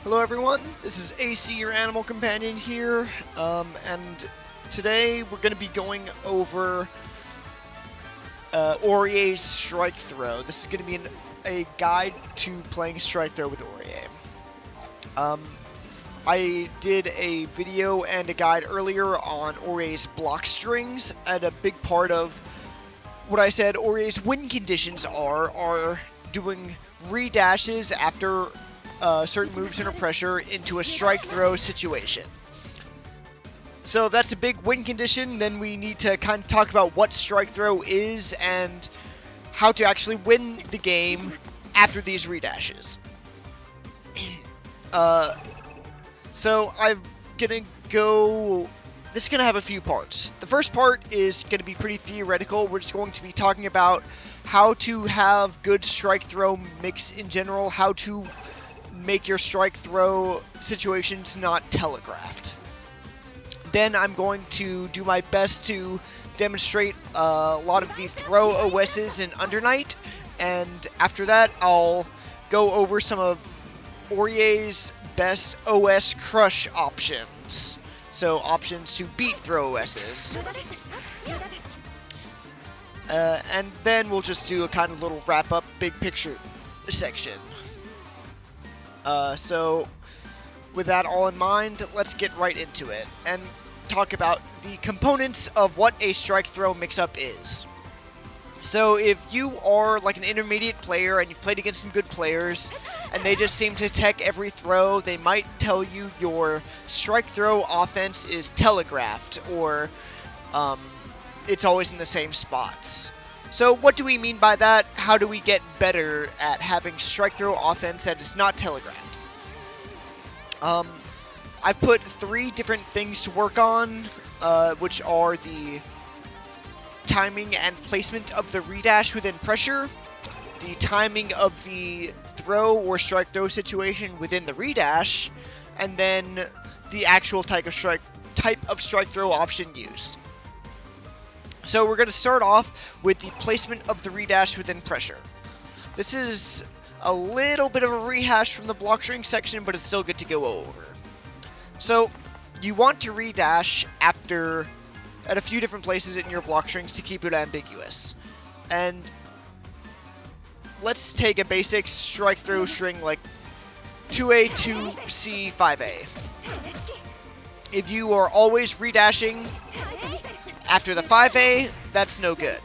Hello everyone, this is AC, your animal companion here, and today we're going to be going over Orie's strike throw. This is going to be a guide to playing strike throw with Orie. I did a video and a guide earlier on Orie's block strings, and a big part of what I said Orie's win conditions are doing re-dashes after certain moves under pressure into a strike throw situation. So that's a big win condition. Then we need to kind of talk about what strike throw is and how to actually win the game after these redashes. So I'm gonna go. This is gonna have a few parts. The first part is gonna be pretty theoretical. We're just going to be talking about how to have good strike throw mix in general, how to make your strike throw situations not telegraphed. Then I'm going to do my best to demonstrate a lot of the throw OSs in Undernight, and after that I'll go over some of Orie's best OS crush options. So options to beat throw OSs. And then we'll just do a kind of little wrap up big picture section. So with that all in mind, let's get right into it and talk about the components of what a strike throw mix-up is. So if you are like an intermediate player and you've played against some good players and they just seem to tech every throw, they might tell you your strike throw offense is telegraphed, or it's always in the same spots. So what do we mean by that? How do we get better at having strike throw offense that is not telegraphed? I've put 3 different things to work on, which are the timing and placement of the redash within pressure, the timing of the throw or strike throw situation within the redash, and then the actual type of strike throw option used. So we're going to start off with the placement of the redash within pressure. This is a little bit of a rehash from the block string section, but it's still good to go over. So you want to redash at a few different places in your block strings to keep it ambiguous. And let's take a basic strike throw string like 2A, 2C, 5A. If you are always redashing after the 5A, that's no good.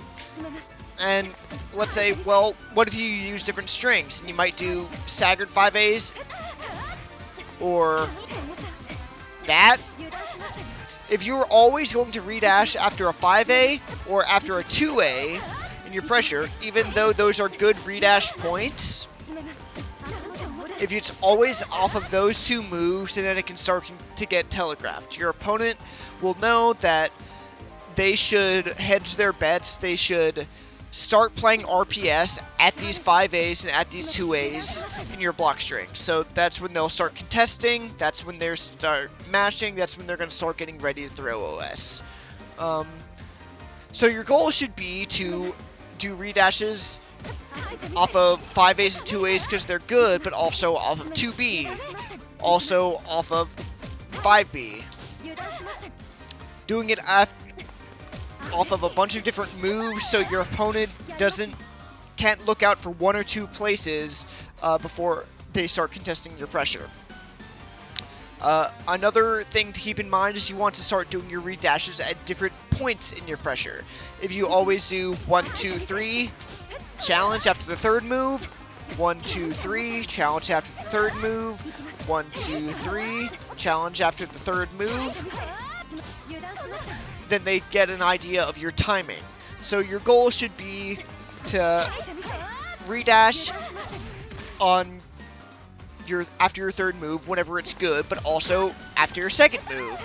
And let's say, well, what if you use different strings? And you might do staggered 5As, or that. If you're always going to redash after a 5A or after a 2A in your pressure, even though those are good redash points, if it's always off of those 2 moves, and then it can start to get telegraphed. Your opponent will know that they should hedge their bets. They should start playing RPS at these 5As and at these 2As in your block string. So that's when they'll start contesting, that's when they'll start mashing, that's when they're going to start getting ready to throw OS. So your goal should be to do redashes off of 5As and 2As because they're good, but also off of 2B, also off of 5B. Doing it off of a bunch of different moves, so your opponent can't look out for 1 or 2 places before they start contesting your pressure. Another thing to keep in mind is you want to start doing your redashes at different points in your pressure. If you always do 1, 2, 3, challenge after the 3rd move, 1, 2, 3, challenge after the 3rd move, 1, 2, 3, challenge after the 3rd move, then they get an idea of your timing. So your goal should be to redash on after your 3rd move whenever it's good, but also after your 2nd move,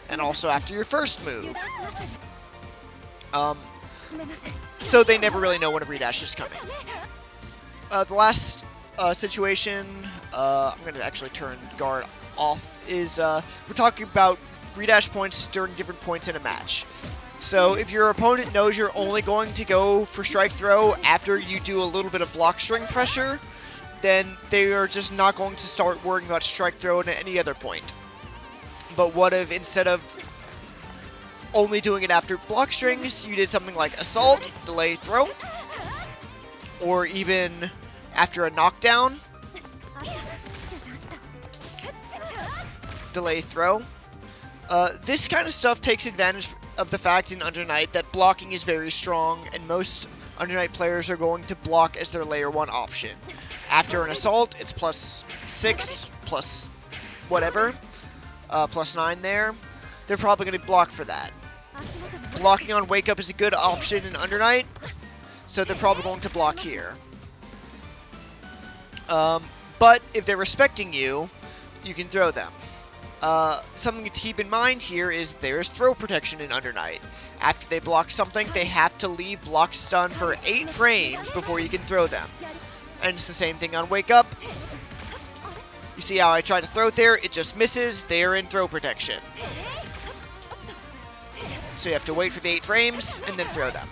and also after your 1st move. So they never really know when a redash is coming. The last situation, I'm going to actually turn guard off, is we're talking about redash points during different points in a match. So if your opponent knows you're only going to go for strike throw after you do a little bit of block string pressure, then they are just not going to start worrying about strike throw at any other point. But what if instead of only doing it after block strings, you did something like assault, delay throw, or even after a knockdown, delay throw. This kind of stuff takes advantage of the fact in Under Night that blocking is very strong, and most Under Night players are going to block as their layer 1 option. After an assault, it's +6, plus whatever, +9 there. They're probably going to block for that. Blocking on Wake Up is a good option in Under Night, so they're probably going to block here. But if they're respecting you, you can throw them. Something to keep in mind here is there's throw protection in Under Night. After they block something, they have to leave block stun for 8 frames before you can throw them. And it's the same thing on Wake Up. You see how I try to throw there, it just misses, they're in throw protection. So you have to wait for the 8 frames, and then throw them.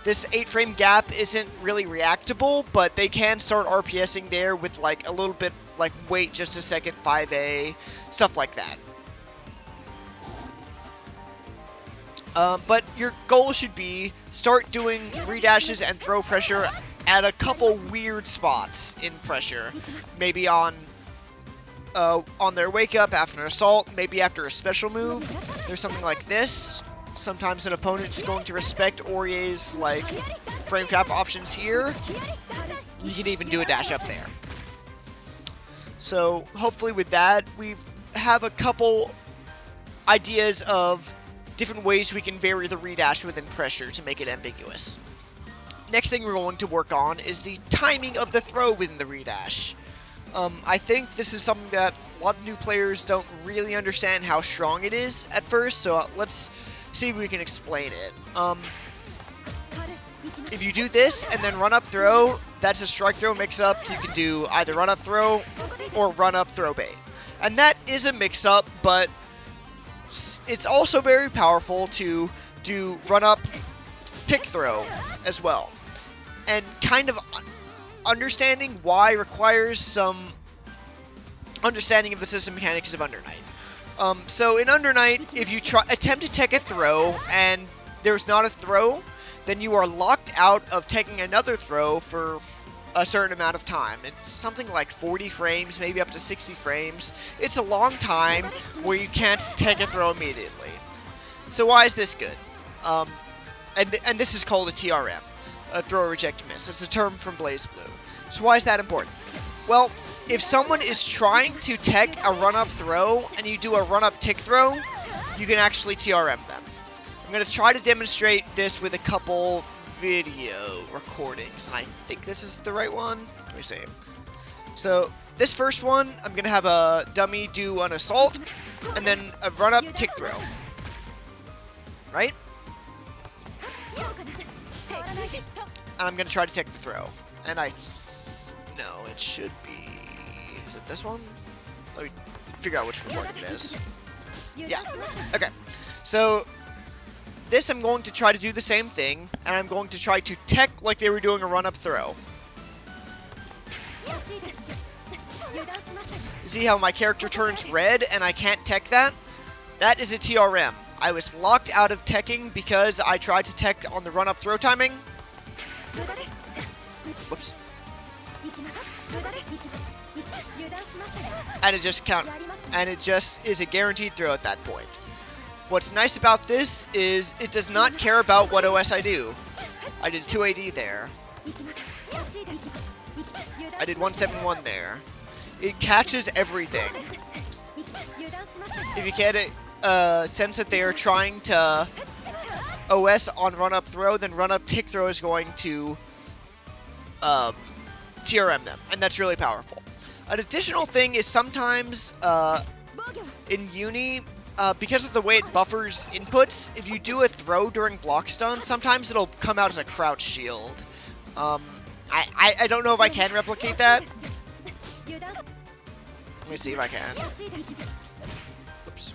This 8-frame gap isn't really reactable, but they can start RPSing there with like a little bit, like wait just a second, 5A, stuff like that. But your goal should be start doing redashes and throw pressure at a couple weird spots in pressure. Maybe on their Wake Up after an assault, maybe after a special move. There's something like this. Sometimes an opponent is going to respect Orie's like frame trap options here. You can even do a dash up there. So hopefully with that, we have a couple ideas of different ways we can vary the redash within pressure to make it ambiguous. Next thing we're going to work on is the timing of the throw within the redash. I think this is something that a lot of new players don't really understand how strong it is at first, so let's see if we can explain it. If you do this and then run up throw, that's a strike throw mix up. You can do either run up throw or run up throw bait. And that is a mix up, but it's also very powerful to do run up tick throw as well. And kind of understanding why requires some understanding of the system mechanics of Under Night. So in Under Night, if you attempt to tech a throw and there's not a throw, then you are locked out of taking another throw for a certain amount of time. It's something like 40 frames, maybe up to 60 frames. It's a long time where you can't tech a throw immediately. So why is this good? And this is called a TRM, a throw, reject, miss. It's a term from Blaze Blue. So why is that important? Well, if someone is trying to tech a run-up throw and you do a run-up tick throw, you can actually TRM them. I'm going to try to demonstrate this with a couple video recordings, and I think this is the right one. Let me see. So this first one, I'm going to have a dummy do an assault, and then a run-up tick throw. Right? And I'm going to try to tech the throw. And no, it should be... Is it this one? Let me figure out which recording it is. Yeah. Okay. So this, I'm going to try to do the same thing, and I'm going to try to tech like they were doing a run-up throw. See how my character turns red and I can't tech that? That is a TRM. I was locked out of teching because I tried to tech on the run-up throw timing. Whoops. And it just is a guaranteed throw at that point. What's nice about this is it does not care about what OS I do. I did 2 AD there. I did 171 there. It catches everything. If you get a sense that they are trying to OS on run-up throw, then run-up tick throw is going to TRM them, and that's really powerful. An additional thing is sometimes in Uni, because of the way it buffers inputs, if you do a throw during block stun, sometimes it'll come out as a crouch shield. I don't know if I can replicate that. Let me see if I can. Oops.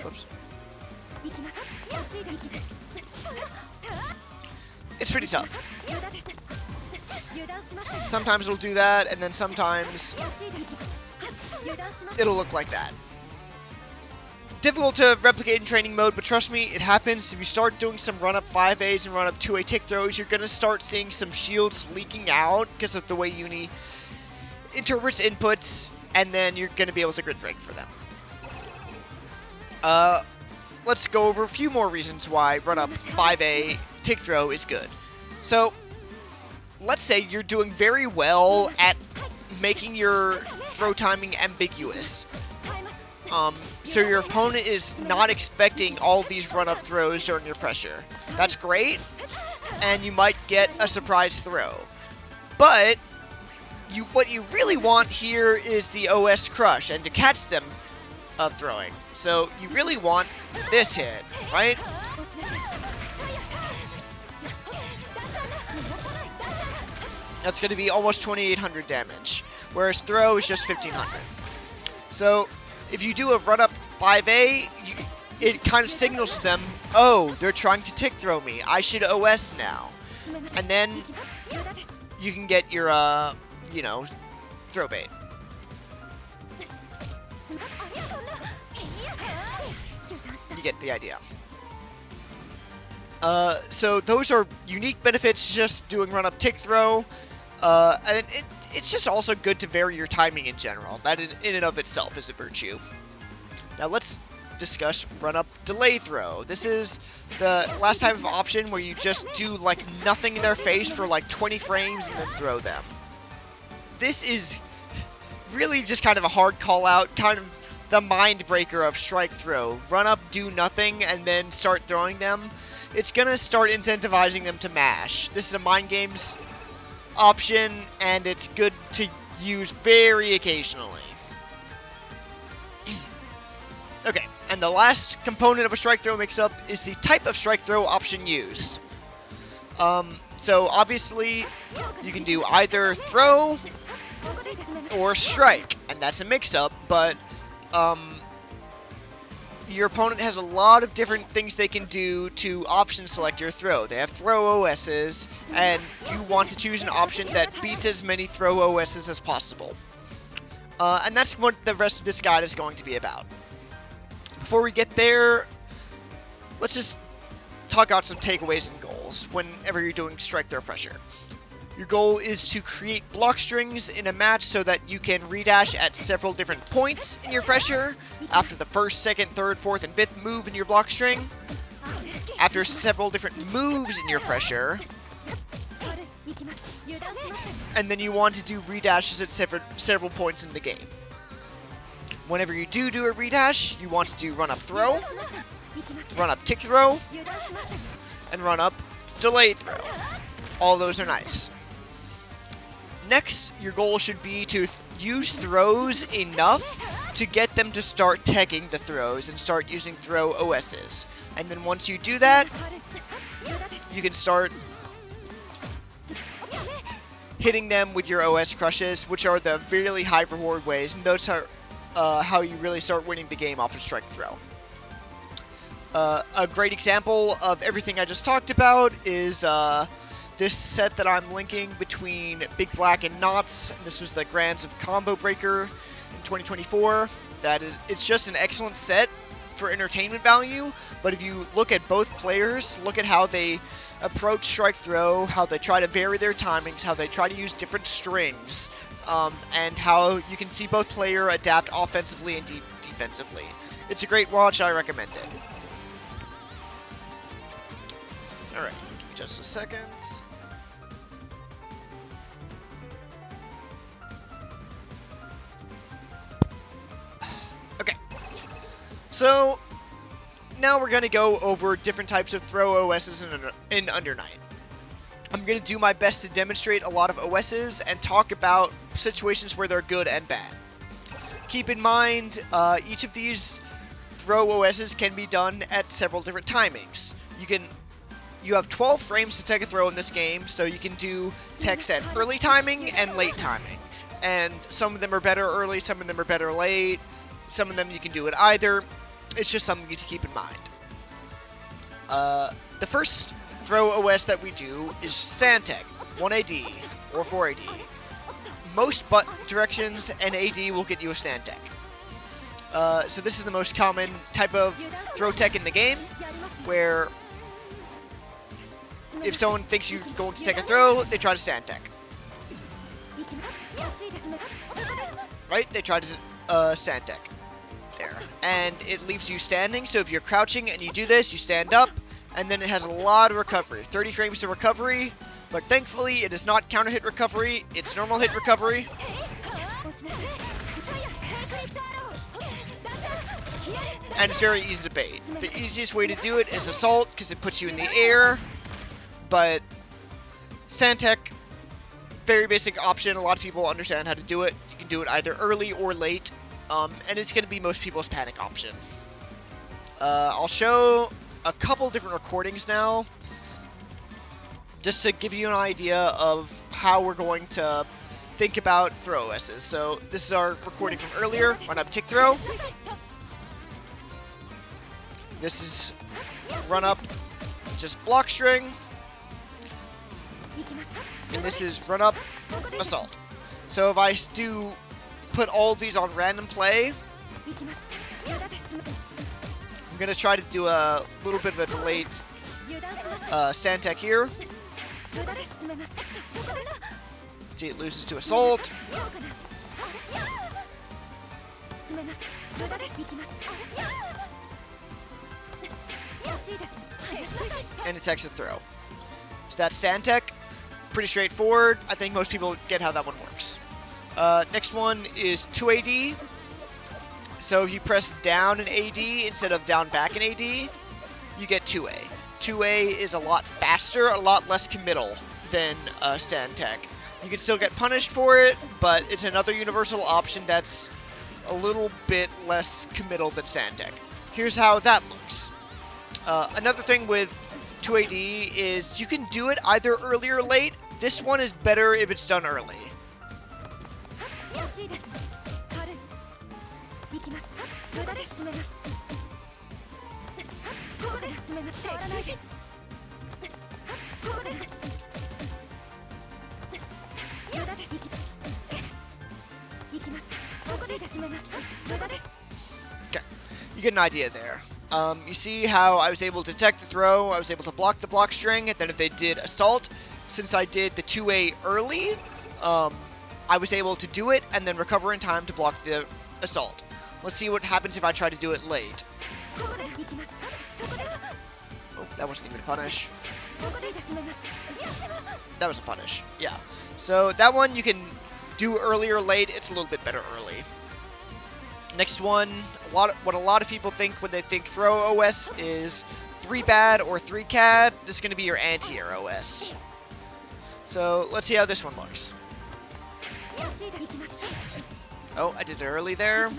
Oops. It's pretty tough. Sometimes it'll do that, and then sometimes it'll look like that. Difficult to replicate in training mode, but trust me, it happens. If you start doing some run-up 5As and run-up 2A tick throws, you're going to start seeing some shields leaking out because of the way Uni interprets inputs, and then you're going to be able to grid break for them. Let's go over a few more reasons why run-up 5A tick throw is good. So, let's say you're doing very well at making your throw timing ambiguous. So your opponent is not expecting all these run-up throws during your pressure. That's great, and you might get a surprise throw. But what you really want here is the OS crush, and to catch them throwing. So you really want this hit, right? That's going to be almost 2,800 damage, whereas throw is just 1,500. So if you do a run-up 5A, it kind of signals to them, oh, they're trying to tick throw me. I should OS now. And then you can get your, throw bait. You get the idea. So those are unique benefits to just doing run-up tick throw. And it's just also good to vary your timing in general. That in and of itself is a virtue. Now let's discuss run-up delay throw. This is the last type of option where you just do like nothing in their face for like 20 frames and then throw them. This is really just kind of a hard call out, kind of the mind breaker of strike throw. Run up, do nothing, and then start throwing them. It's gonna start incentivizing them to mash. This is a mind games option, and it's good to use very occasionally. Okay, and the last component of a strike throw mix-up is the type of strike throw option used. So obviously, you can do either throw or strike, and that's a mix-up, but your opponent has a lot of different things they can do to option select your throw. They have throw OSs, and you want to choose an option that beats as many throw OSs as possible. And that's what the rest of this guide is going to be about. Before we get there, let's just talk about some takeaways and goals whenever you're doing strike throw pressure. Your goal is to create block strings in a match so that you can redash at several different points in your pressure after the first, second, third, fourth, and fifth move in your block string. After several different moves in your pressure. And then you want to do redashes at several points in the game. Whenever you do a redash, you want to do run-up throw, run-up tick throw, and run-up delay throw. All those are nice. Next, your goal should be to use throws enough to get them to start teching the throws and start using throw OSs. And then once you do that, you can start hitting them with your OS crushes, which are the really high reward ways, and those are how you really start winning the game off of strike throw. A great example of everything I just talked about is this set that I'm linking between Big Black and Knots. This was the Grands of Combo Breaker in 2024. It's just an excellent set for entertainment value, but if you look at both players, look at how they approach strike throw, how they try to vary their timings, how they try to use different strings, and how you can see both player adapt offensively and defensively. It's a great watch, I recommend it. Alright, give me just a second. Okay, so now we're going to go over different types of throw OSs in Under Night. I'm going to do my best to demonstrate a lot of OSs and talk about situations where they're good and bad. Keep in mind, each of these throw OSs can be done at several different timings. You have 12 frames to take a throw in this game, so you can do techs at early timing and late timing. And some of them are better early, some of them are better late, some of them you can do it either. It's just something to keep in mind. The first throw OS that we do is Stantec 1AD, or 4 AD. Most button directions and AD will get you a stand tech. So this is the most common type of throw tech in the game, where if someone thinks you're going to take a throw, they try to stand tech. Right? They try to stand tech. There. And it leaves you standing, so if you're crouching and you do this, you stand up, and then it has a lot of recovery. 30 frames to recovery, but thankfully it is not counter hit recovery, it's normal hit recovery. And it's very easy to bait. The easiest way to do it is assault, because it puts you in the air, but stand tech, very basic option. A lot of people understand how to do it. You can do it either early or late, and it's going to be most people's panic option. I'll show a couple different recordings now, just to give you an idea of how we're going to think about throw OSs. So this is our recording from earlier, run up kick throw. This is run up, just block string. And this is run up, assault. So if I do put all of these on random play, I'm going to try to do a little bit of a delayed stand tech here. See, it loses to assault. And it takes a throw. So that's stand tech. Pretty straightforward. I think most people get how that one works. Next one is 2 AD. So if you press down in AD instead of down back in AD, you get 2A. 2A is a lot faster, a lot less committal than stand tech. You can still get punished for it, but it's another universal option that's a little bit less committal than stand tech. Here's how that looks. Another thing with 2AD is you can do it either early or late. This one is better if it's done early. Okay, you get an idea there. You see how I was able to detect the throw, I was able to block the block string, and then if they did assault, since I did the 2A early, I was able to do it and then recover in time to block the assault. Let's see what happens if I try to do it late. Oh, that wasn't even a punish. That was a punish, yeah. So that one you can do early or late, it's a little bit better early. Next one, what a lot of people think when they think throw OS is 3-bad or 3-cad. This is going to be your anti-air OS. So let's see how this one looks. Oh, I did it early there.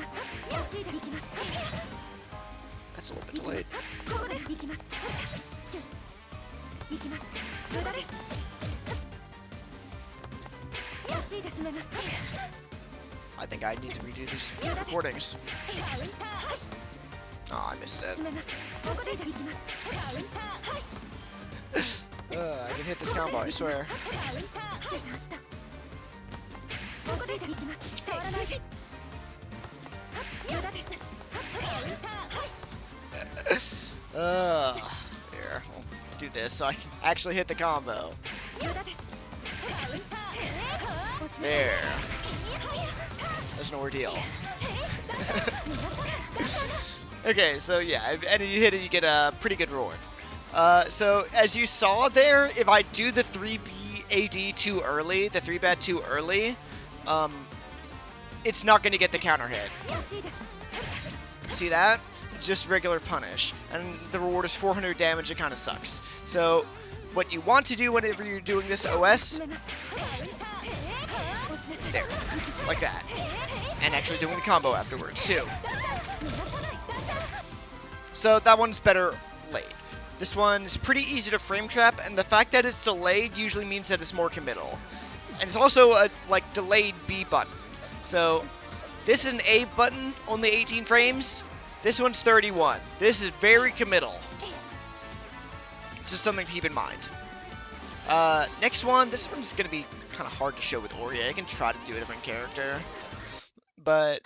That's a little bit delayed. I think I need to redo these recordings. Oh, I missed it. I can hit this combo, I swear. Here, we'll do this so I can actually hit the combo. There. There's no ordeal. Okay, so yeah, and you hit it, you get a pretty good reward. So as you saw there, if I do the 3B AD too early, the 3-bad too early, it's not going to get the counter hit. See that? Just regular punish. And the reward is 400 damage, it kind of sucks. So what you want to do whenever you're doing this OS, there, like that. And actually doing the combo afterwards too. So that one's better late. This one's pretty easy to frame trap, and the fact that it's delayed usually means that it's more committal. And it's also a delayed B button. So this is an A button, only 18 frames. This one's 31. This is very committal. It's just something to keep in mind. Next one, this one's going to be kind of hard to show with Orie. I can try to do a different character. But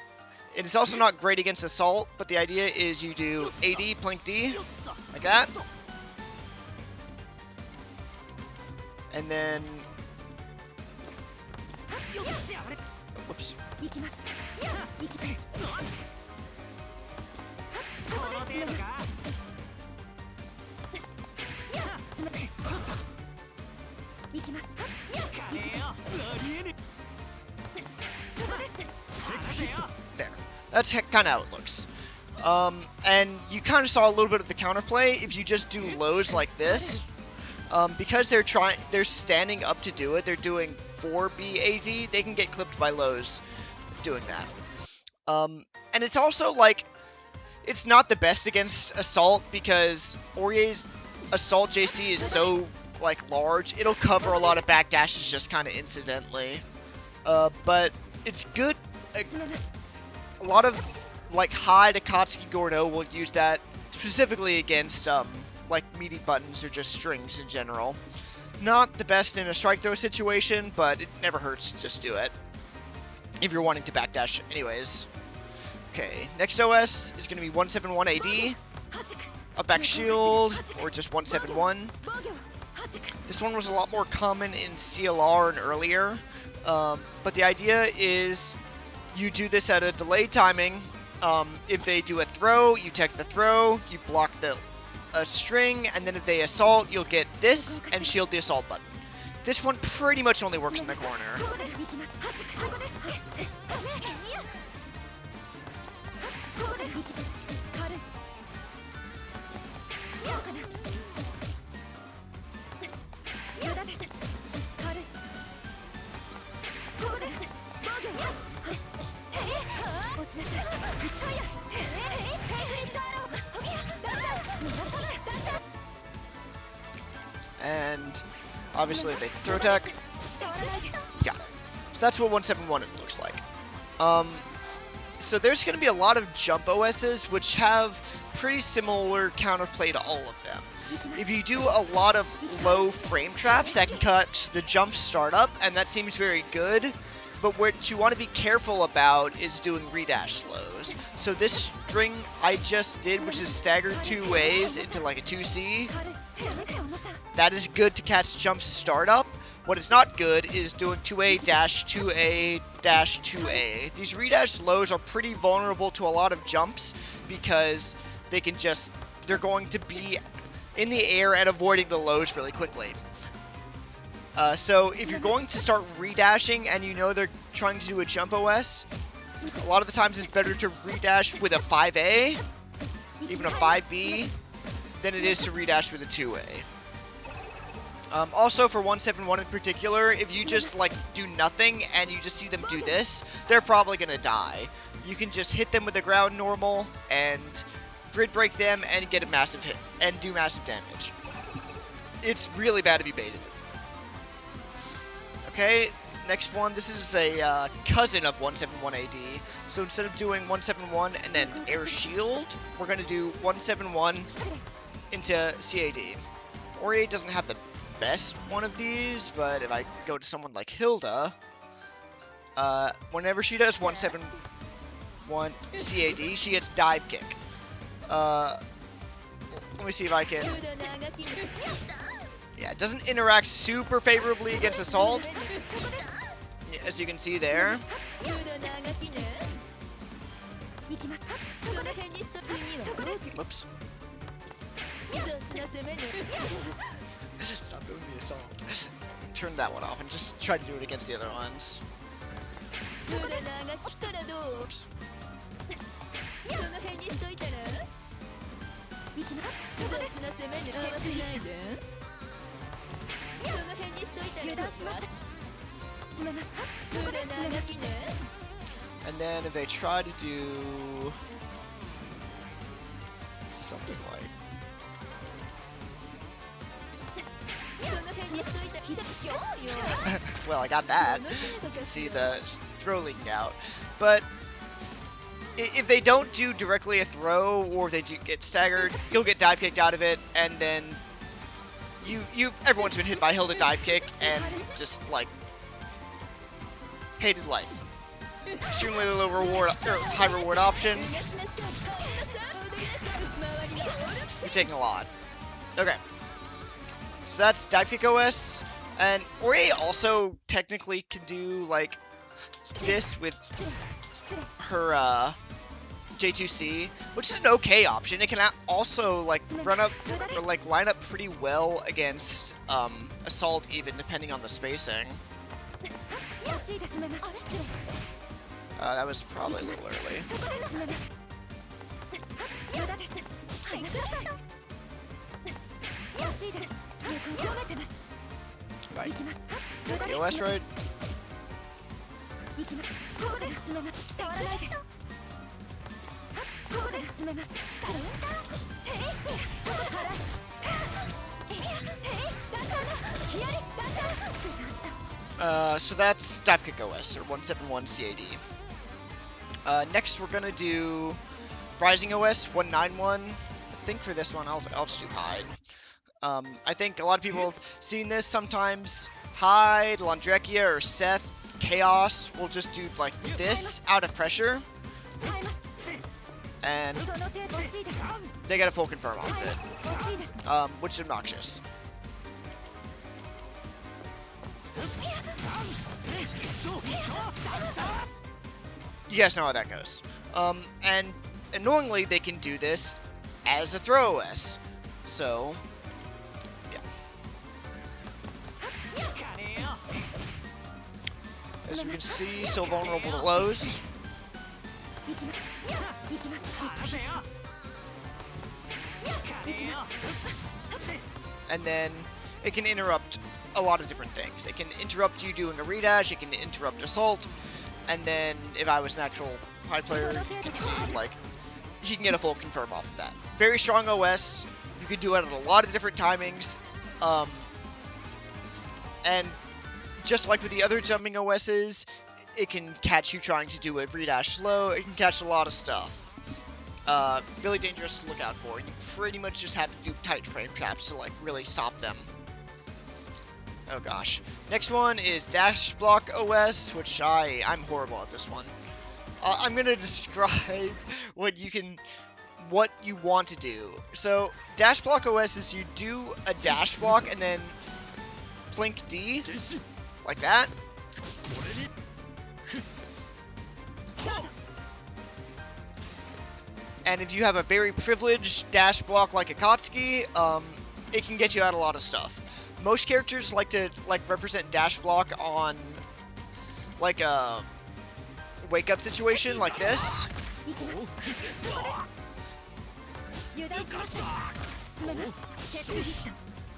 it is also not great against Assault, but the idea is you do AD, Plink D, like that. And then... Whoops. There. That's kind of how it looks. And you kind of saw a little bit of the counterplay if you just do lows like this. Because they're standing up to do it, they're doing 4B AD, they can get clipped by lows doing that. And it's also like, it's not the best against Assault because Orie's Assault JC is so like large, it'll cover a lot of backdashes just kind of incidentally. But it's good. A lot of like high Akatsuki Gordo will use that specifically against like meaty buttons or just strings in general. Not the best in a strike throw situation, but it never hurts to just do it if you're wanting to backdash anyways. Okay, next OS is going to be 171 AD, up back shield, or just 171. This one was a lot more common in CLR and earlier, but the idea is you do this at a delayed timing. If they do a throw, you tech the throw, you block the string, and then if they assault, you'll get this and shield the assault button. This one pretty much only works in the corner. And obviously if they throw tech, got it. So that's what 171 looks like. So there's going to be a lot of jump OSs which have pretty similar counterplay to all of them. If you do a lot of low frame traps, that can cut the jump startup, and that seems very good. But what you want to be careful about is doing redash lows. So this string I just did, which is staggered 2 ways into like a 2C, that is good to catch jump startup. What is not good is doing 2A dash 2A dash 2A. These redash lows are pretty vulnerable to a lot of jumps because they can just, they're going to be in the air and avoiding the lows really quickly. So if you're going to start redashing and you know they're trying to do a jump OS, a lot of the times it's better to redash with a 5A, even a 5B, than it is to redash with a 2A. Also for 171 in particular, if you just like do nothing and you just see them do this, they're probably going to die. You can just hit them with the ground normal and grid break them and get a massive hit and do massive damage. It's really bad if you baited it. Okay, next one, this is a cousin of 171 AD. So instead of doing 171 and then air shield, we're going to do 171 into CAD. Orie doesn't have the best one of these, but if I go to someone like Hilda, whenever she does 171 CAD, she gets dive kick. Let me see if I can... Yeah, it doesn't interact super favorably against Assault, as you can see there. Whoops. Stop doing the Assault. Turn that one off and just try to do it against the other ones. Oops. And then if they try to do something like well, I got that. You can see the throw leaking out. But if they don't do directly a throw, or they do get staggered, you'll get dive kicked out of it, and then everyone's been hit by Hilda dive kick, and just like Hated life. Extremely low reward, or high reward option. You're taking a lot. Okay. So that's Dive Kick OS. And Orie also technically can do, like, this with her, J2C, which is an okay option. It can also, like, run up, or, like, line up pretty well against, Assault even, depending on the spacing. That was probably a little early. Right. The OS right. So that's Dive Kick OS, or 171 CAD. Next we're gonna do Rising OS 191. I think for this one I'll just do Hide. I think a lot of people have seen this sometimes. Hyde, Landrekia, or Seth, Chaos will just do like this out of pressure. And they get a full confirm off of it. Which is obnoxious. You guys know how that goes. And annoyingly they can do this as a throw OS. So yeah. As you can see, so vulnerable to lows. And then it can interrupt a lot of different things. It can interrupt you doing a redash, it can interrupt assault, and then if I was an actual high player, you can see, like, he can get a full confirm off of that. Very strong OS. You can do it at a lot of different timings. And just like with the other jumping OSs, it can catch you trying to do a redash low. It can catch a lot of stuff. Really dangerous to look out for. You pretty much just have to do tight frame traps to, like, really stop them. Oh gosh. Next one is Dash Block OS, which I'm horrible at this one. I'm gonna describe what you want to do. So, Dash Block OS is you do a dash block and then Plink D, like that. And if you have a very privileged dash block like Akatsuki, it can get you out a lot of stuff. Most characters like to represent dash block on like a wake up situation like this.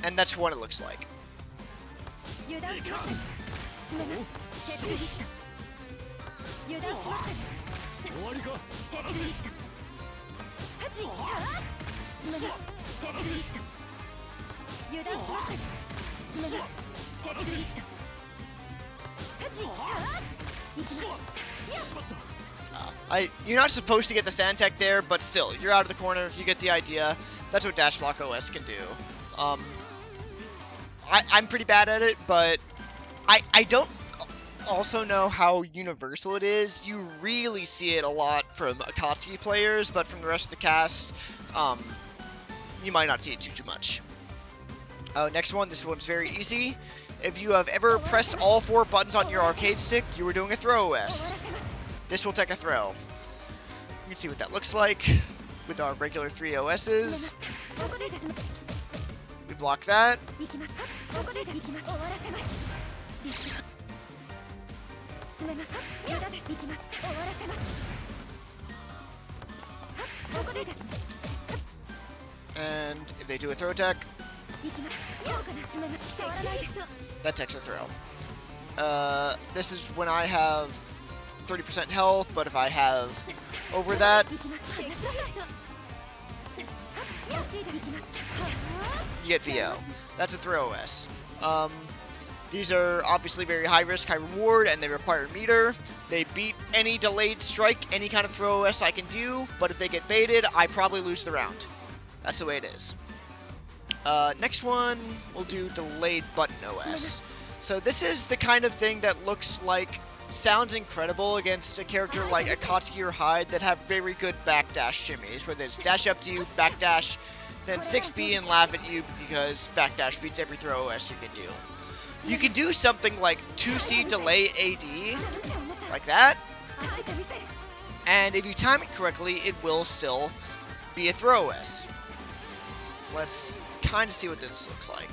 And that's what it looks like. You're not supposed to get the sand tech there, but still, you're out of the corner, you get the idea. That's what Dash Block OS can do. I'm pretty bad at it, but I don't also know how universal it is. You really see it a lot from Akatsuki players, but from the rest of the cast, you might not see it too much. Next one, this one's very easy. If you have ever pressed all 4 buttons on your arcade stick, you were doing a throw OS. This will take a throw. You can see what that looks like with our regular 3 OSs. We block that. And if they do a throw attack, that takes a throw. This is when I have 30% health, but if I have over that, you get VO. That's a throw OS. These are obviously very high risk, high reward, and they require meter. They beat any delayed strike, any kind of throw OS I can do, but if they get baited, I probably lose the round. That's the way it is. Next one, we'll do delayed button OS. So this is the kind of thing that looks like sounds incredible against a character like Akatsuki or Hyde that have very good backdash shimmies, where they just dash up to you, backdash, then 6B and laugh at you because backdash beats every throw OS you can do. You can do something like 2C delay AD, like that, and if you time it correctly, it will still be a throw OS. Let's kind of see what this looks like.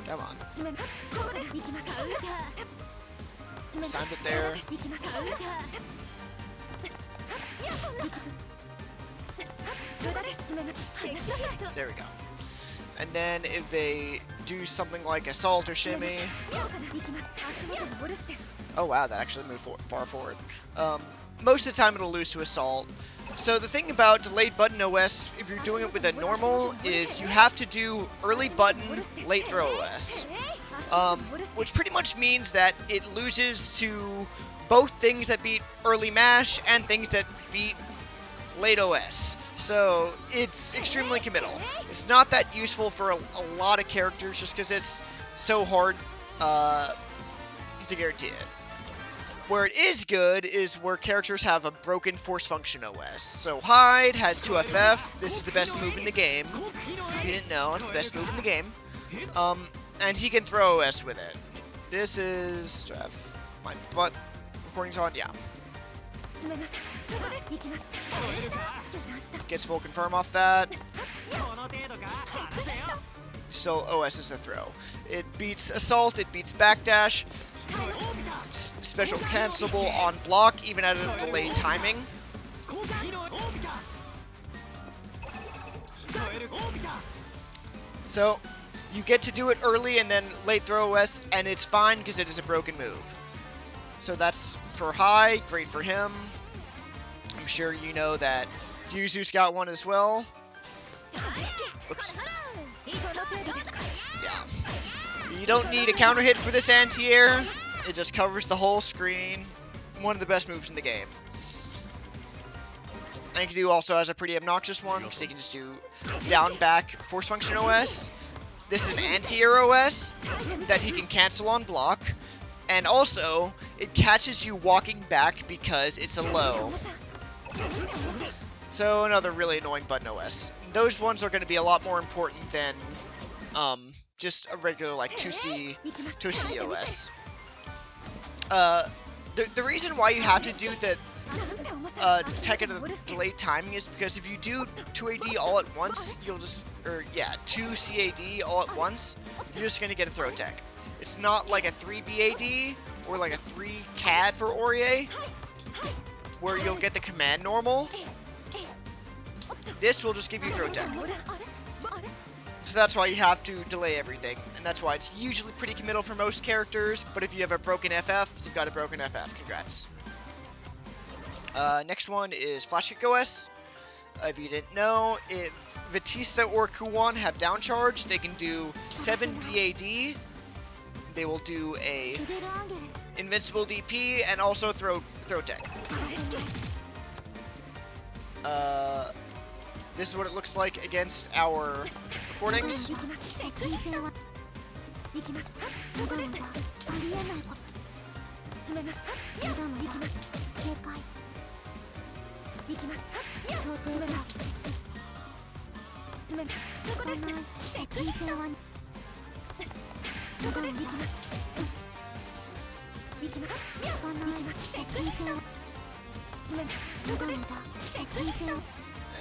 Come on. Signed it there. There we go. And then if they do something like assault or shimmy... Oh wow, that actually moved far forward. Most of the time it'll lose to assault. So the thing about delayed button OS, if you're doing it with a normal, is you have to do early button, late throw OS. Which pretty much means that it loses to both things that beat early mash and things that beat late OS. So it's extremely committal. It's not that useful for a lot of characters just because it's so hard to guarantee it. Where it is good is where characters have a broken force function OS. So Hyde has 2FF. This is the best move in the game. If you didn't know, it's the best move in the game. And he can throw OS with it. This is... Do I have my butt recordings on? Yeah. Gets full confirm off that. So OS is the throw. It beats assault, it beats backdash. Special cancelable on block, even at a delayed timing. So you get to do it early and then late throw OS, and it's fine because it is a broken move. So that's for Hyde, great for him. I'm sure you know that Yuzu's got one as well. Oops. Yeah. You don't need a counter hit for this anti-air. It just covers the whole screen. One of the best moves in the game. And Enkidu also has a pretty obnoxious one, because he can just do down back force function OS. This is an anti-air OS that he can cancel on block. And also, it catches you walking back because it's a low. So another really annoying button OS. Those ones are going to be a lot more important than just a regular like 2C OS. The reason why you have to do the tech at a delayed timing is because if you do 2AD all at once, you'll just, 2CAD all at once, you're just going to get a throw tech. It's not like a 3BAD or like a 3CAD for Orie, where you'll get the command normal. This will just give you throw tech. So that's why you have to delay everything, and that's why it's usually pretty committal for most characters, but if you have a broken FF, you've got a broken FF. Congrats. Next one is Flash Kick OS. If you didn't know, if Batista or Kuwan have down charge, they can do 7 BAD. They will do a invincible DP and also throw tech. This is what it looks like against our recordings.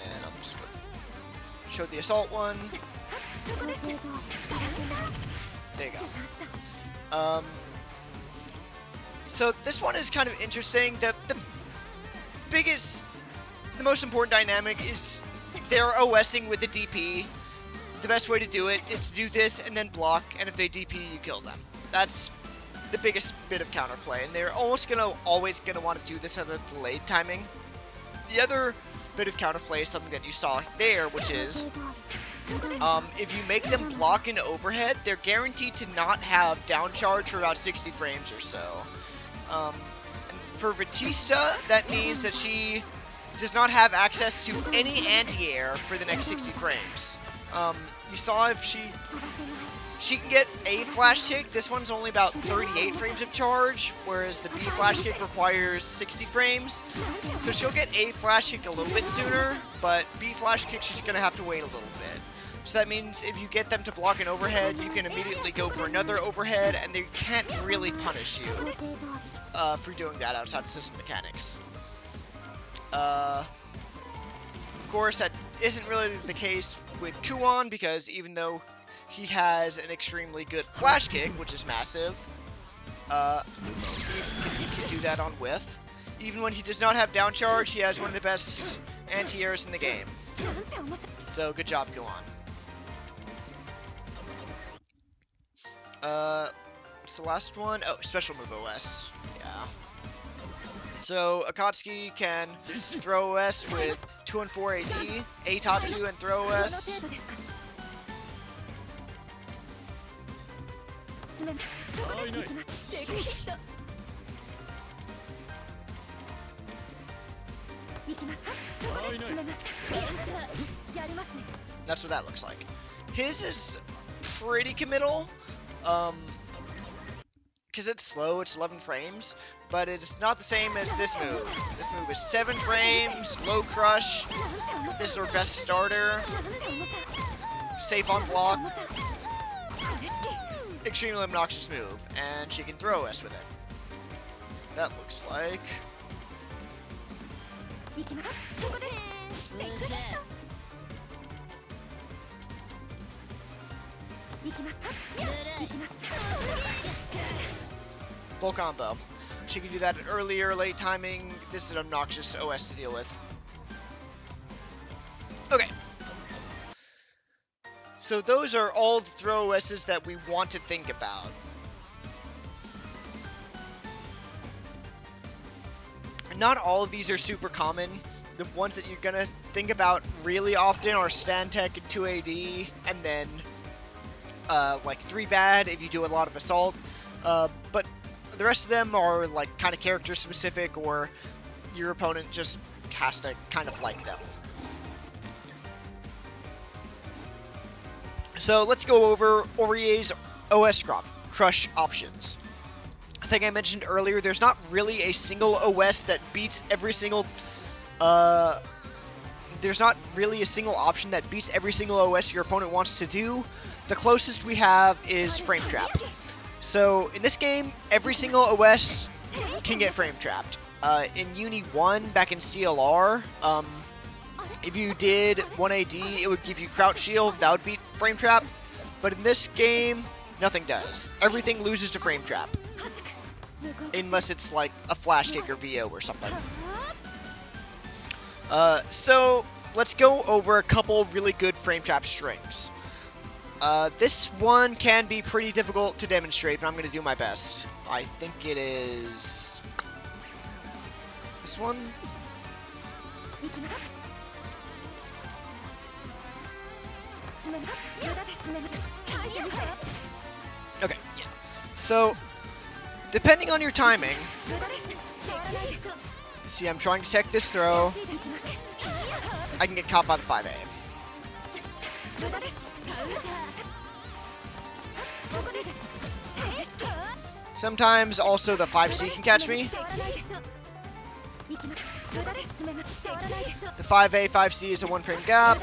And I'm just going to show the assault one. There you go. So this one is kind of interesting. The most important dynamic is they're OSing with the DP. The best way to do it is to do this and then block, and if they DP, you kill them. That's the biggest bit of counterplay, and they're always going to want to do this at a delayed timing. The other bit of counterplay is something that you saw there, which is if you make them block into overhead, they're guaranteed to not have down charge for about 60 frames or so. And for Batista, that means that she does not have access to any anti-air for the next 60 frames. You saw if she can get a flash kick. This one's only about 38 frames of charge, whereas the B flash kick requires 60 frames. So she'll get a flash kick a little bit sooner, but B flash kick she's going to have to wait a little bit. So that means if you get them to block an overhead, you can immediately go for another overhead, and they can't really punish you for doing that outside of system mechanics. Of course, that isn't really the case with Kuon, because even though he has an extremely good flash kick, which is massive, he can do that on whiff. Even when he does not have down charge, he has one of the best anti-airs in the game. So, good job, Kuon. What's the last one? Oh, special move OS. Yeah. So, Akatsuki can throw OS with 2 and 4 AD, Eitatsu and throw OS. That's what that looks like. His is pretty committal, because it's slow, it's 11 frames, but it's not the same as this move. This move is 7 frames, low crush, this is our best starter, safe on block, extremely obnoxious move, and she can throw us with it. That looks like... full combo. She can do that at early or late timing. This is an obnoxious OS to deal with. Okay. So those are all the throw OSs that we want to think about. Not all of these are super common. The ones that you're gonna think about really often are Stantec and 2AD, and then like 3 bad if you do a lot of assault. But the rest of them are like kind of character specific, or your opponent just has to kind of like them. So let's go over Orie's OS crush options. I think I mentioned earlier, there's not really a single OS that beats every single... there's not really a single option that beats every single OS your opponent wants to do. The closest we have is Frame Trap. So in this game, every single OS can get Frame Trapped. In Uni 1, back in CLR, if you did 1AD, it would give you Crouch Shield, that would beat Frame Trap. But in this game, nothing does. Everything loses to Frame Trap. Unless it's like a Flash Kick or VO or something. So, let's go over a couple really good Frame Trap strings. This one can be pretty difficult to demonstrate, but I'm going to do my best. I think it is... this one? Okay, yeah. So, depending on your timing... see, I'm trying to tech this throw. I can get caught by the 5A. Sometimes also the 5C can catch me. The 5A, 5C is a 1 frame gap.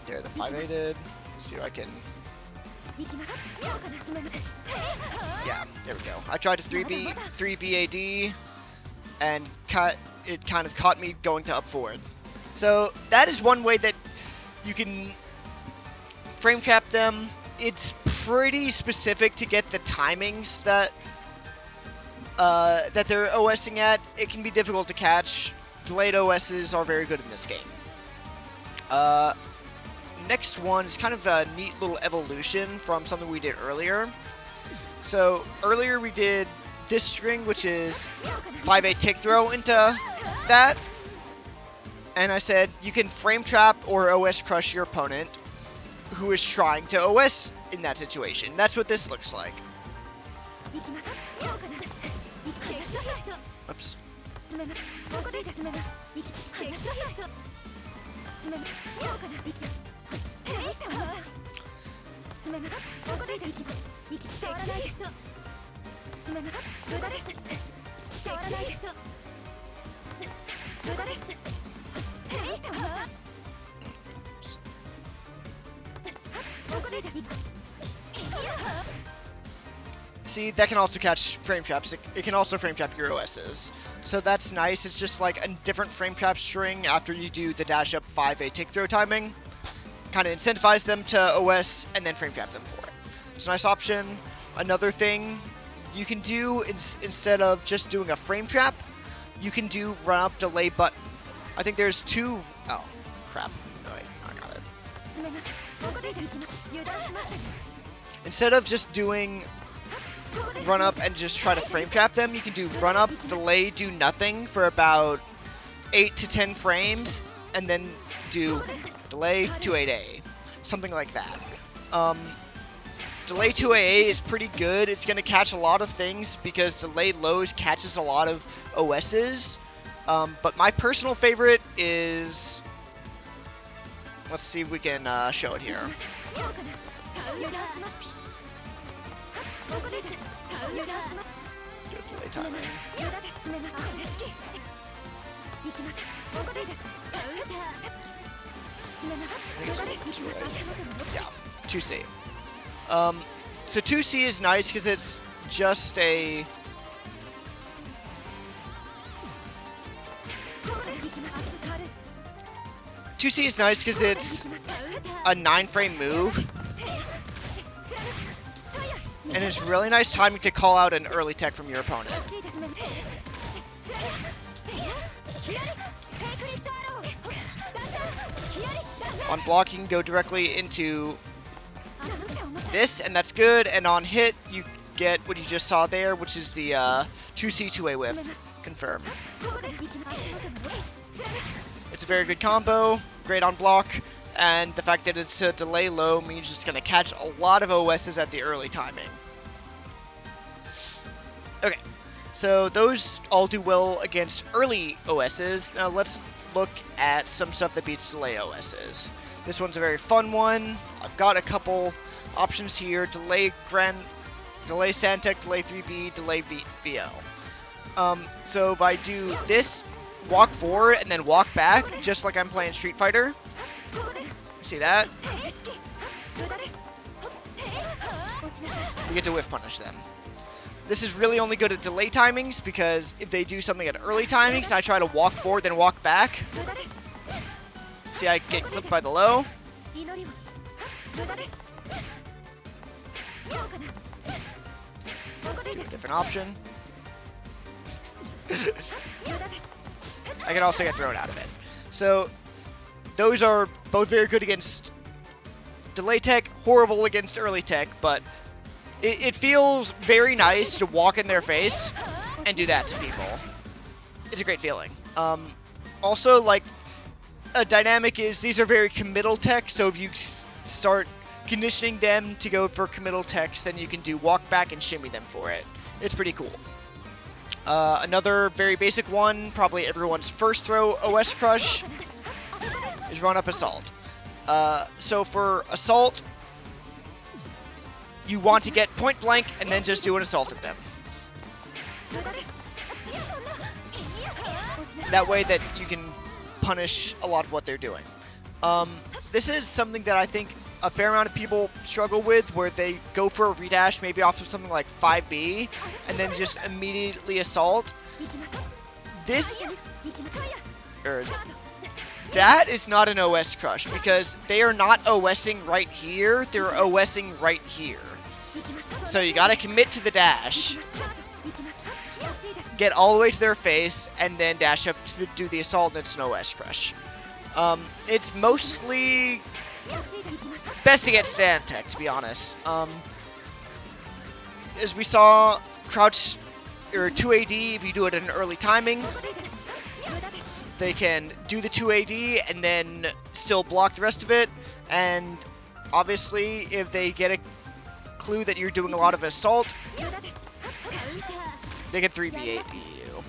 There, the 5A did. Let's see if I can... yeah, there we go. I tried to 3B AD, and it kind of caught me going to up forward. So that is one way that you can frame trap them. It's pretty specific to get the timings that that they're OSing at. It can be difficult to catch. Delayed OSs are very good in this game. Next one is kind of a neat little evolution from something we did earlier. So earlier we did this string, which is 5A tick throw into that. And I said you can frame trap or OS crush your opponent who is trying to OS in that situation. That's what this looks like. Oops. See, that can also catch frame traps. It can also frame trap your OSs. So that's nice. It's just like a different frame trap string after you do the dash up 5A take throw timing. Kind of incentivize them to OS and then frame trap them for it. It's a nice option. Another thing you can do instead of just doing a frame trap, you can do run up delay button. I think there's two. Oh, crap. Oh, wait, I got it. Instead of just doing run up and just try to frame trap them, you can do run up, delay, do nothing for about 8 to 10 frames, and then do delay 2-8A. Something like that. Delay 2AA is pretty good. It's going to catch a lot of things because delay lows catches a lot of OSs. But my personal favorite is... Let's see if we can show it here. Oops. Good delay timing. Yeah, 2C. So 2C is nice because it's just a... Two C is nice because it's a 9-frame move, and it's really nice timing to call out an early tech from your opponent. On block, you can go directly into this, and that's good. And on hit, you get what you just saw there, which is the 2C 2A whiff. Confirm. It's a very good combo, great on block, and the fact that it's a delay low means it's going to catch a lot of OSs at the early timing. Okay, so those all do well against early OSs. Now let's look at some stuff that beats delay OSs. This one's a very fun one. I've got a couple options here. Delay Sandtech, delay 3B, delay VL. So if I do this, walk forward and then walk back, just like I'm playing Street Fighter. See that? We get to whiff punish them. This is really only good at delay timings, because if they do something at early timings and I try to walk forward then walk back, see, I get clipped by the low. Different option. I can also get thrown out of it. So those are both very good against delay tech, horrible against early tech, but it feels very nice to walk in their face and do that to people. It's a great feeling. Also, like, a dynamic is these are very committal tech, so if you start conditioning them to go for committal techs, then you can do walk back and shimmy them for it. It's pretty cool. Another very basic one, probably everyone's first throw OS crush, is run up assault. So for assault, you want to get point blank and then just do an assault at them. That way that you can punish a lot of what they're doing. This is something that I think a fair amount of people struggle with, where they go for a redash maybe off of something like 5B and then just immediately assault. That is not an OS crush, because they are not OSing right here, they're OSing right here. So you gotta commit to the dash, get all the way to their face, and then dash up to do the assault, and it's an OS crush. It's mostly best to get stand tech, to be honest. As we saw, crouch or 2AD if you do it at an early timing. they can do the 2AD and then still block the rest of it. And obviously, if they get a clue that you're doing a lot of assault, they can 3v8 you.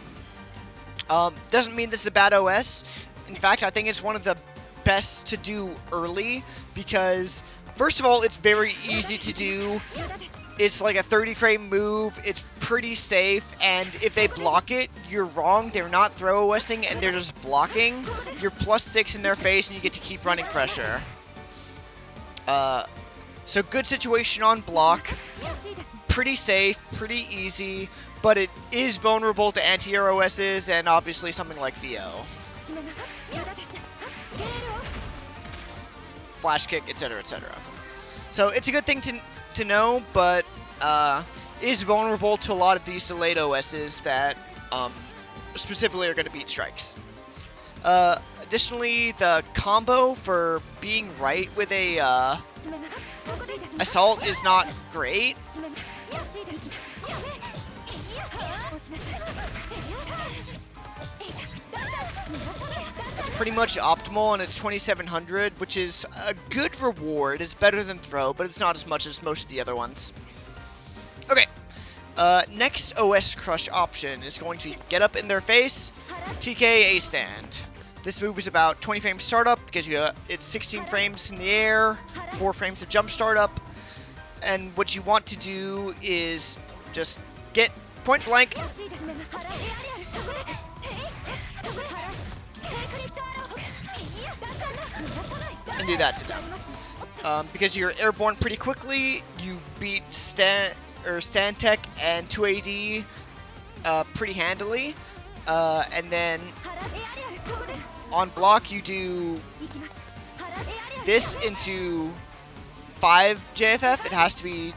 Doesn't mean this is a bad OS. In fact, I think it's one of the best to do early because, first of all, it's very easy to do. It's like a 30 frame move, it's pretty safe, and if they block it, you're wrong. They're not throw OSing and they're just blocking. You're +6 in their face and you get to keep running pressure. So good situation on block, pretty safe, pretty easy, but it is vulnerable to anti-air OSs and obviously something like VO. Flash kick, etc, etc. So it's a good thing to know, but is vulnerable to a lot of these delayed OSs that specifically are going to beat strikes. Additionally, the combo for being right with a assault is not great. It's pretty much optimal, and it's 2700, which is a good reward. It's better than throw, but it's not as much as most of the other ones. Okay, next OS crush option is going to be get up in their face, TK A stand. This move is about 20 frames startup because it's 16 frames in the air, 4 frames of jump startup, and what you want to do is just get point blank and do that to them. Because you're airborne pretty quickly, you beat Stan Tech and 2AD pretty handily, and then on block you do this into 5 JFF. It has to be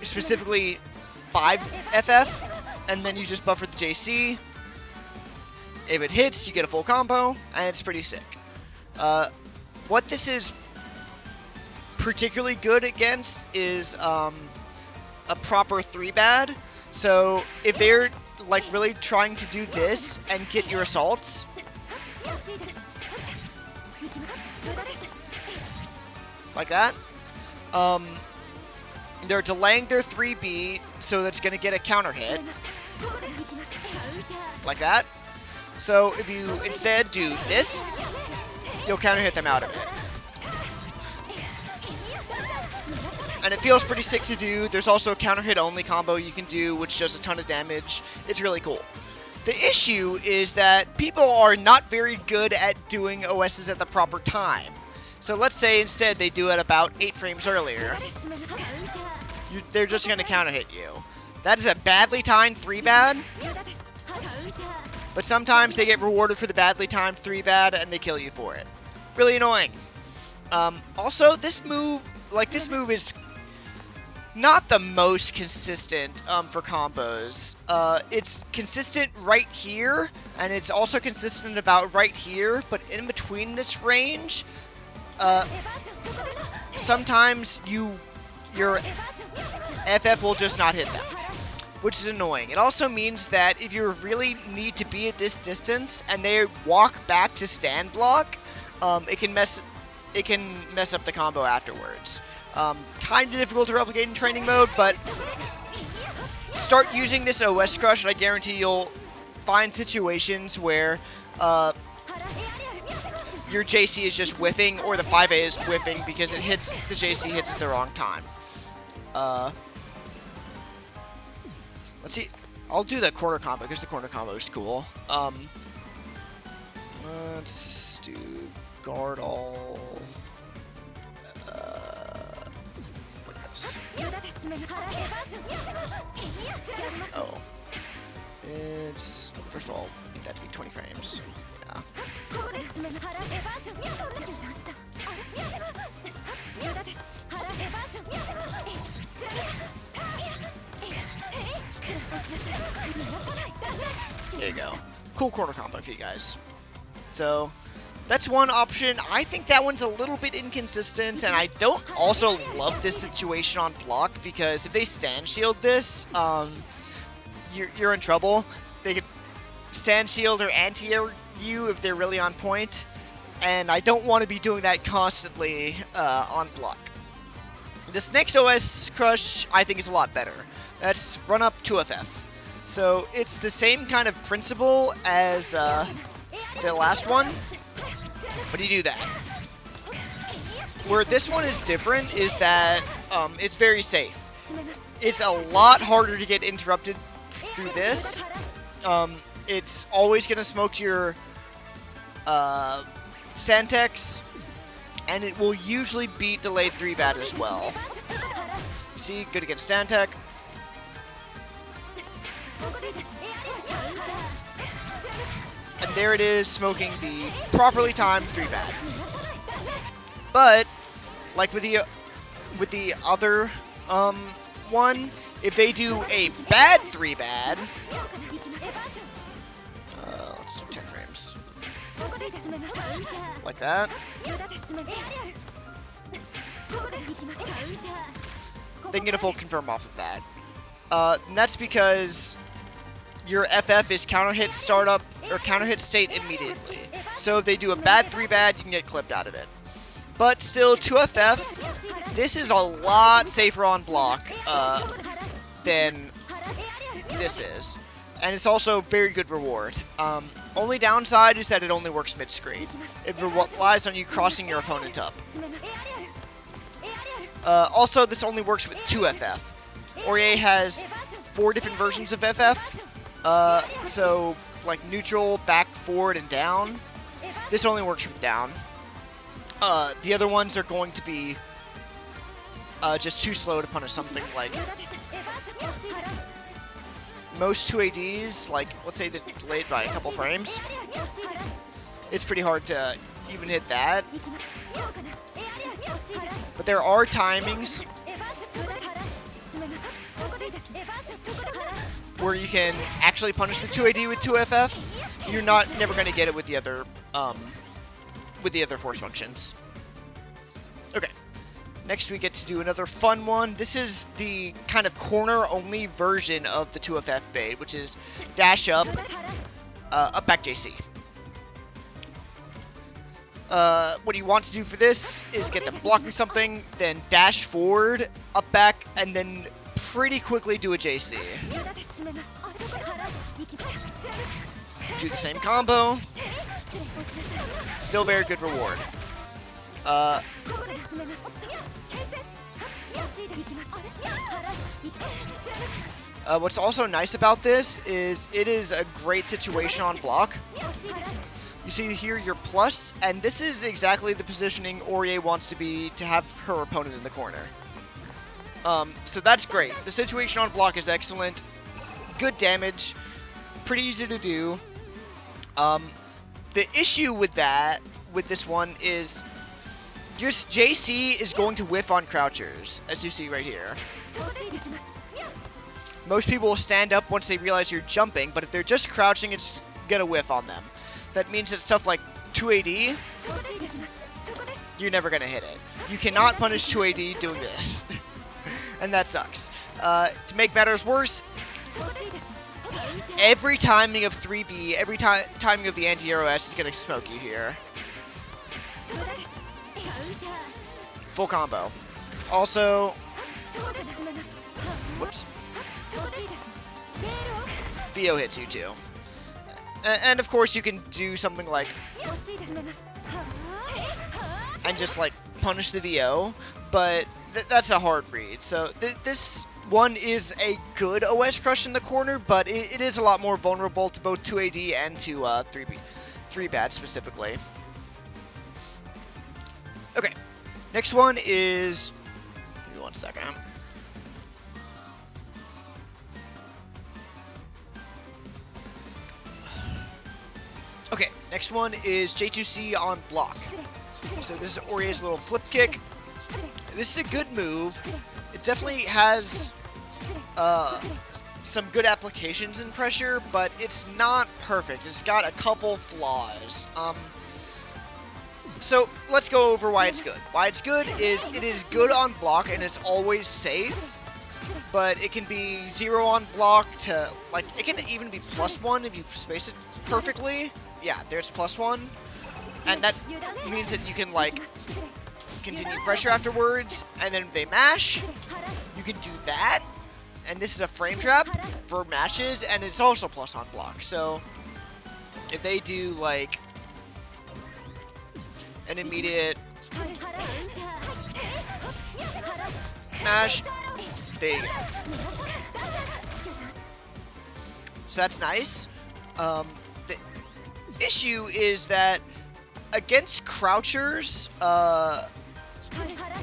specifically 5 FF, and then you just buffer the JC. If it hits, you get a full combo, and it's pretty sick. What this is particularly good against is a proper 3-bad. So if they're like really trying to do this and get your assaults, like that, they're delaying their 3B so that's going to get a counter hit, like that. So if you instead do this, you'll counter hit them out of it. And it feels pretty sick to do. There's also a counter hit only combo you can do, which does a ton of damage. It's really cool. The issue is that people are not very good at doing OSs at the proper time. So let's say instead they do it about 8 frames earlier. They're just going to counter hit you. That is a badly timed 3-bad. But sometimes they get rewarded for the badly timed 3-bad and they kill you for it. Really annoying. Also, this move is not the most consistent for combos. It's consistent right here, and it's also consistent about right here, but in between this range, sometimes your FF will just not hit them, which is annoying. It also means that if you really need to be at this distance and they walk back to stand block, it can mess up the combo afterwards. Kind of difficult to replicate in training mode, but start using this OS crush and I guarantee you'll find situations where your JC is just whiffing or the 5A is whiffing because the JC hits at the wrong time. Let's see. I'll do the corner combo because the corner combo is cool. Let's do guard all. Oh. It's, first of all, I need that to be 20 frames. Yeah. There you go. Cool corner combo for you guys. So, that's one option. I think that one's a little bit inconsistent, and I don't also love this situation on block, because if they stand shield this, you're in trouble. stand shield or anti-air you if they're really on point, and I don't want to be doing that constantly on block. This next OS crush I think is a lot better. That's run up 2FF. So it's the same kind of principle as the last one, but you do that. Where this one is different is that it's very safe. It's a lot harder to get interrupted through this. It's always going to smoke your Santex, and it will usually beat delayed 3-bat as well. See, good against Stantec. And there it is, smoking the properly timed 3-bat. But, like with the other one, if they do a bad 3-bat, let's do 10 frames. Like that. They can get a full confirm off of that. And that's because your FF is counter hit startup or counter hit state immediately. So if they do a bad 3-bat, you can get clipped out of it. But still, 2FF, this is a lot safer on block than this is. And it's also very good reward. Only downside is that it only works mid-screen. It relies on you crossing your opponent up. Also, this only works with 2FF. Orie has 4 different versions of FF. So, like neutral, back, forward, and down. This only works from down. The other ones are going to be just too slow to punish something like most 2ADs, like let's say they're delayed by a couple frames. It's pretty hard to even hit that. But there are timings where you can actually punish the 2AD with 2FF. You're never going to get it with the other force functions. Okay. Next we get to do another fun one. This is the kind of corner-only version of the 2FF bait, which is dash up, up back JC. What you want to do for this is get them blocking something, then dash forward, up back, and then pretty quickly do a JC. Do the same combo. Still very good reward. What's also nice about this is it is a great situation on block. You see here your plus, and this is exactly the positioning Orie wants to be to have her opponent in the corner. So that's great. The situation on block is excellent. Good damage. Pretty easy to do. The issue with this one is your JC is going to whiff on crouchers, as you see right here. Most people will stand up once they realize you're jumping, but if they're just crouching, it's gonna whiff on them. That means that stuff like 2AD, you're never gonna hit it. You cannot punish 2AD doing this. And that sucks. To make matters worse, every timing of 3B, every timing of the anti-aero S is gonna smoke you here. Full combo. Also, whoops. VO hits you too. And of course you can do something like, and just like punish the VO, but that's a hard read. So this one is a good OS crush in the corner, but it is a lot more vulnerable to both 2AD and to 3-bat specifically. Okay, next one is, give me 1 second. Okay, next one is J2C on block. So this is Orie's little flip kick. This is a good move. It definitely has some good applications in pressure, but it's not perfect. It's got a couple flaws. So let's go over why it's good. Why it's good is it is good on block and it's always safe. but it can be 0 on block to, like, it can even be +1 if you space it perfectly. Yeah, there's +1. And that means that you can, like, continue pressure afterwards, and then if they mash, you can do that. And this is a frame trap for mashes, and it's also + on block. So if they do, like, an immediate mash, so that's nice. The issue is that against crouchers,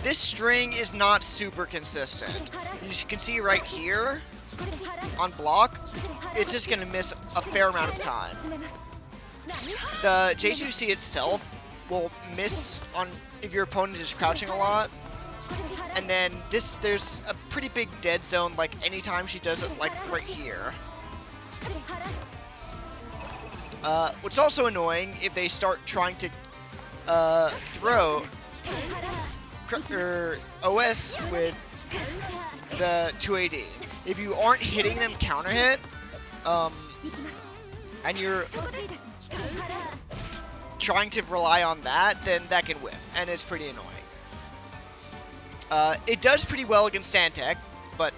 this string is not super consistent. You can see right here on block, it's just going to miss a fair amount of time. The J2C itself will miss on if your opponent is crouching a lot. And then there's a pretty big dead zone, like, anytime she does it, like, right here. What's also annoying, if they start trying to throw OS with the 2AD. If you aren't hitting them counter hit, and you're trying to rely on that, then that can whip, and it's pretty annoying. It does pretty well against Stantec, but,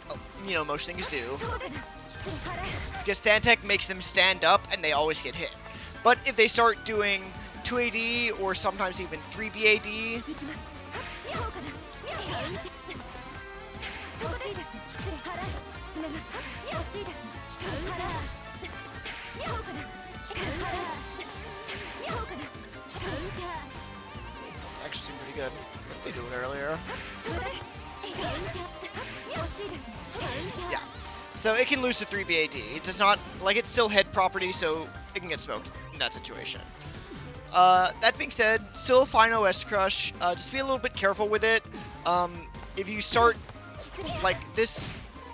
you know, most things do. Because Stantec makes them stand up, and they always get hit. But if they start doing 2AD, or sometimes even 3BAD, actually seemed pretty good if they do it earlier. Yeah. So it can lose to 3BAD. It does not, like, it's still head property, so it can get smoked in that situation. That being said, still a fine OS crush. Just be a little bit careful with it. If you start, like, this,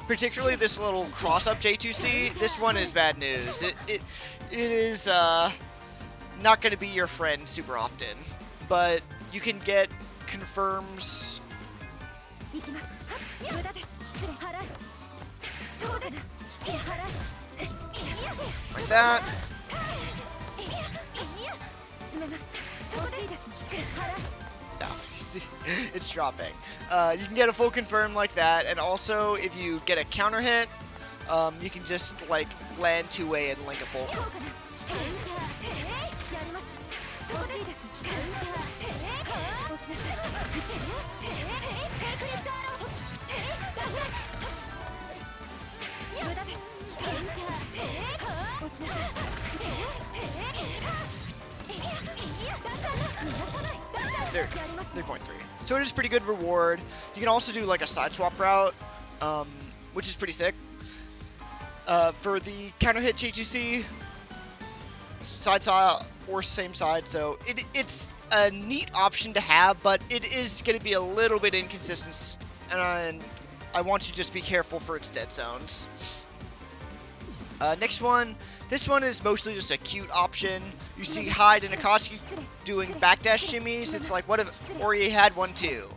particularly this little cross-up J2C, this one is bad news. It is, not going to be your friend super often. But you can get confirms. Like that. No, see, it's dropping. You can get a full confirm like that, and also if you get a counter hit, you can just, like, land 2A and link a full. There, 3.3. So it is pretty good reward. You can also do, like, a side swap route, which is pretty sick. For the counter hit J2C, side or same side, so it's a neat option to have, but it is going to be a little bit inconsistent, and I want you to just be careful for its dead zones. Next one, this one is mostly just a cute option. You see Hyde and Akatsuki doing backdash shimmies. It's like, what if Orie had one too?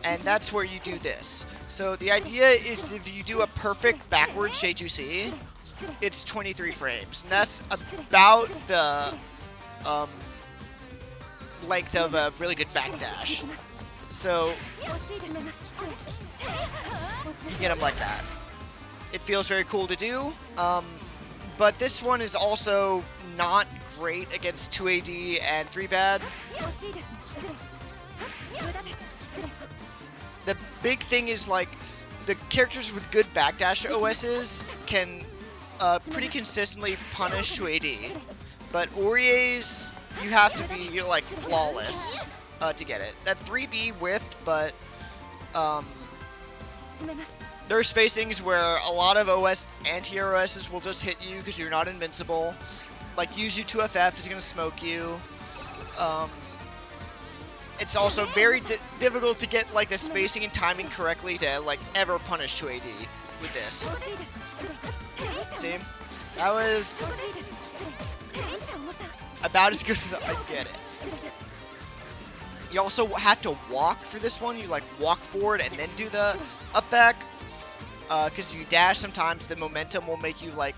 And that's where you do this. So the idea is if you do a perfect backwards J2C, it's 23 frames. And that's about the length of a really good backdash. So you get them like that. It feels very cool to do, but this one is also not great against 2AD and 3BAD. The big thing is, like, the characters with good backdash OSs can pretty consistently punish 2AD, but Orie's, you have to be, like, flawless to get it. That 3B whiffed, but there are spacings where a lot of OS anti-hero OSs will just hit you because you're not invincible. Like, Yuzu2FF is going to smoke you. It's also very difficult to get, like, the spacing and timing correctly to, like, ever punish 2AD with this. See? That was about as good as I get it. You also have to walk for this one. You like walk forward and then do the up back. Because you dash, sometimes the momentum will make you like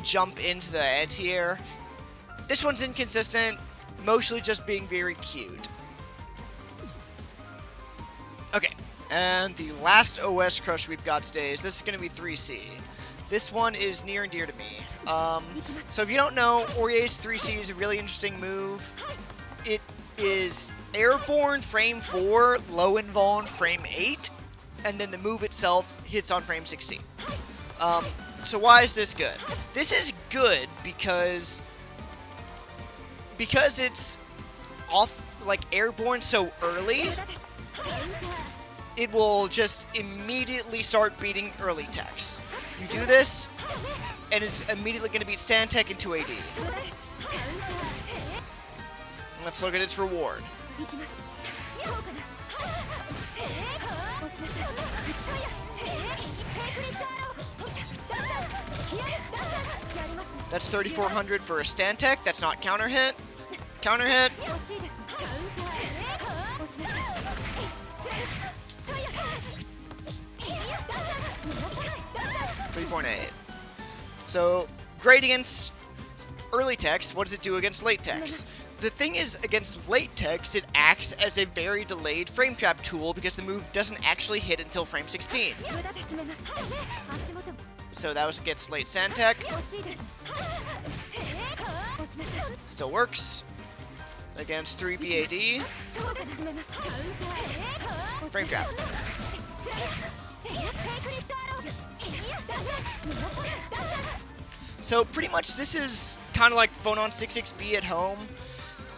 jump into the anti-air. This one's inconsistent, mostly just being very cute. Okay, and the last OS crush we've got today is this is going to be 3C. This one is near and dear to me. So if you don't know, Orie's 3C is a really interesting move. It is airborne frame 4, low invuln frame 8, and then the move itself hits on frame 16. So why is this good? This is good because it's off, like, airborne so early, it will just immediately start beating early techs. You do this, and it's immediately going to beat stand tech into AD. Let's look at its reward. That's 3,400 for a stand tech. That's not counter hit. Counter hit. 3.8. So, great against early techs. What does it do against late techs? The thing is, against late techs, it acts as a very delayed frame trap tool because the move doesn't actually hit until frame 16. So that was against late sand tech. Still works. Against 3 BAD. Frame trap. So pretty much this is kind of like phone on 66B at home.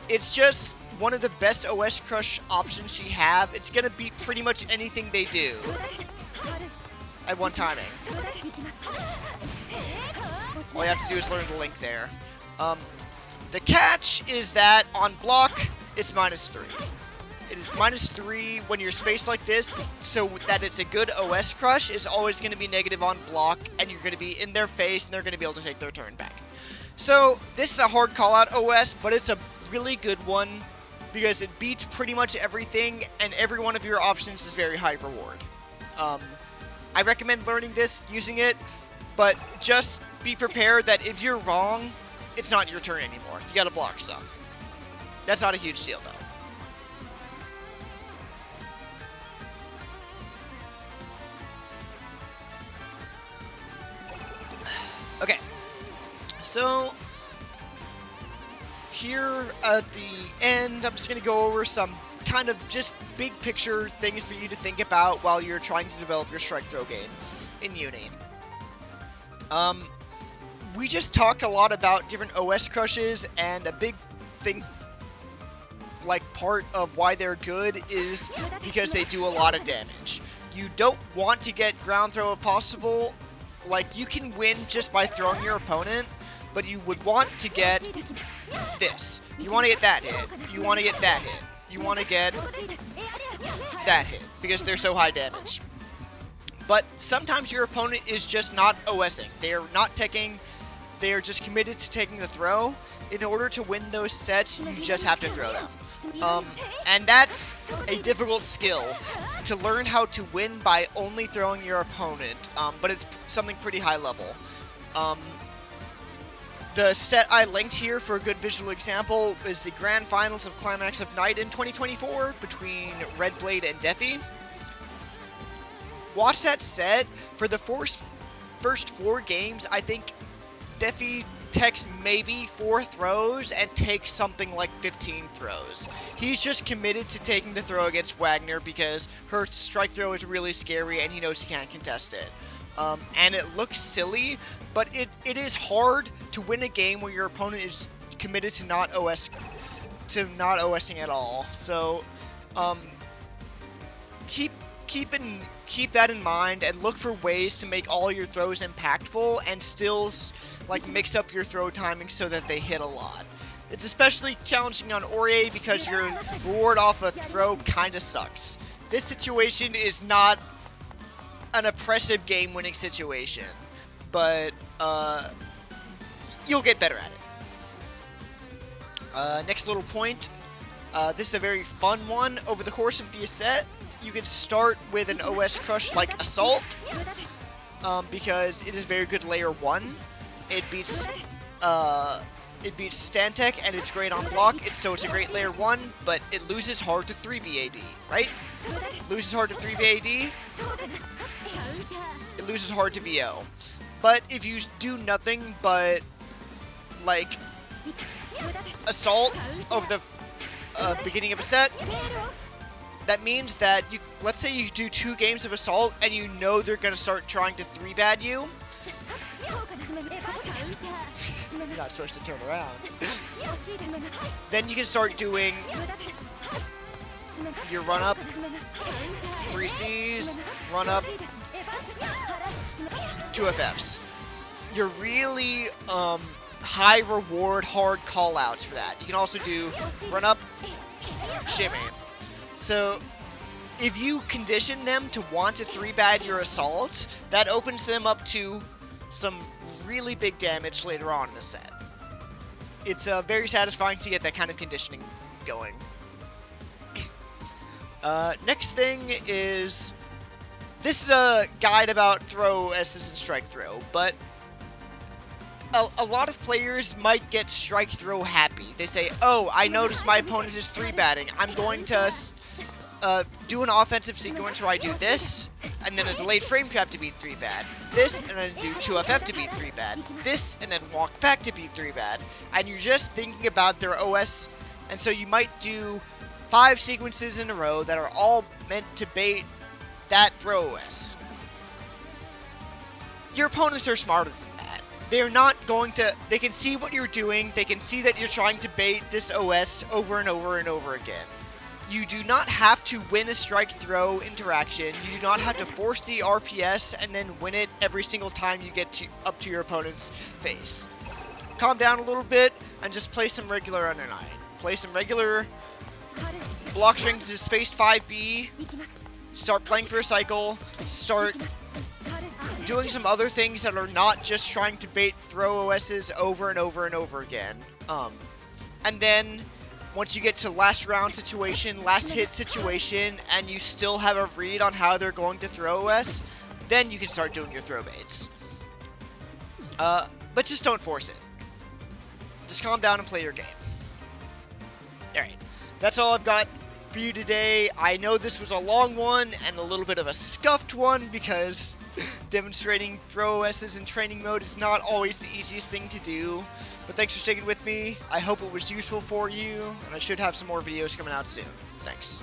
It's just one of the best OS crush options she have. It's gonna beat pretty much anything they do at one timing. All you have to do is learn the link there. The catch is that on block, it's -3. It is -3 when you're spaced like this, so that it's a good OS crush. It's always going to be negative on block, and you're going to be in their face, and they're going to be able to take their turn back. So, this is a hard call-out OS, but it's a really good one, because it beats pretty much everything, and every one of your options is very high reward. I recommend learning this, using it, but just be prepared that if you're wrong, it's not your turn anymore. You gotta block some. That's not a huge deal, though. Okay, so here at the end, I'm just going to go over some kind of just big picture things for you to think about while you're trying to develop your strike throw game in Uni. We just talked a lot about different OS crushes, and a big thing, like part of why they're good is because they do a lot of damage. You don't want to get ground throw if possible. Like, you can win just by throwing your opponent, but you would want to get this. You want to get that hit. You want to get that hit. You want to get that hit, because they're so high damage. But sometimes your opponent is just not OSing. They're not teching. They're just committed to taking the throw. In order to win those sets, you just have to throw them. And that's a difficult skill, to learn how to win by only throwing your opponent, but it's something pretty high level. The set I linked here for a good visual example is the Grand Finals of Climax of Night in 2024 between Red Blade and Defi. Watch that set. For the first 4 games, I think Defi takes maybe 4 throws and takes something like 15 throws. He's just committed to taking the throw against Wagner because her strike throw is really scary and he knows he can't contest it. And it looks silly, but it is hard to win a game where your opponent is committed to not OSing at all. So keep that in mind and look for ways to make all your throws impactful and still like mix up your throw timing so that they hit a lot. It's especially challenging on Orie because your reward off a throw kinda sucks. This situation is not an oppressive game-winning situation, but you'll get better at it. Next little point, This is a very fun one. Over the course of the set, you can start with an OS crush like Assault, because it is very good layer 1. It beats Stantec, and it's great on block, so it's a great layer 1, but it loses hard to 3B AD, right? Loses hard to 3B AD, it loses hard to VO. But if you do nothing but, like, Assault over the beginning of a set, that means that let's say you do 2 games of Assault, and you know they're going to start trying to 3-bad you. You're not supposed to turn around. Then you can start doing your run up, 3Cs, run up, 2FFs. You're really high reward, hard call outs for that. You can also do run up, shimmy. So if you condition them to want to 3-bad your Assault, that opens them up to some really big damage later on in the set. It's very satisfying to get that kind of conditioning going. Next thing is, this is a guide about throw S's and strike throw, but a lot of players might get strike throw happy. They say, oh, I noticed my opponent is 3-batting. I'm going to do an offensive sequence where I do this, and then a delayed frame trap to beat 3-bad. This, and then do 2FF to beat 3-bad. This, and then walk back to beat 3-bad. And you're just thinking about their OS, and so you might do 5 sequences in a row that are all meant to bait that throw OS. Your opponents are smarter than that. They're not going to, they can see what you're doing, they can see that you're trying to bait this OS over and over and over again. You do not have to win a strike throw interaction. You do not have to force the RPS and then win it every single time you get up to your opponent's face. Calm down a little bit and just play some regular under 9. Play some regular block strings to spaced 5B. Start playing for a cycle. Start doing some other things that are not just trying to bait throw OSs over and over and over again. And then once you get to last round situation, last hit situation, and you still have a read on how they're going to throw OS, then you can start doing your throw baits. But just don't force it. Just calm down and play your game. Alright, that's all I've got for you today. I know this was a long one and a little bit of a scuffed one because demonstrating throw OSs in training mode is not always the easiest thing to do. But thanks for sticking with me. I hope it was useful for you, and I should have some more videos coming out soon. Thanks.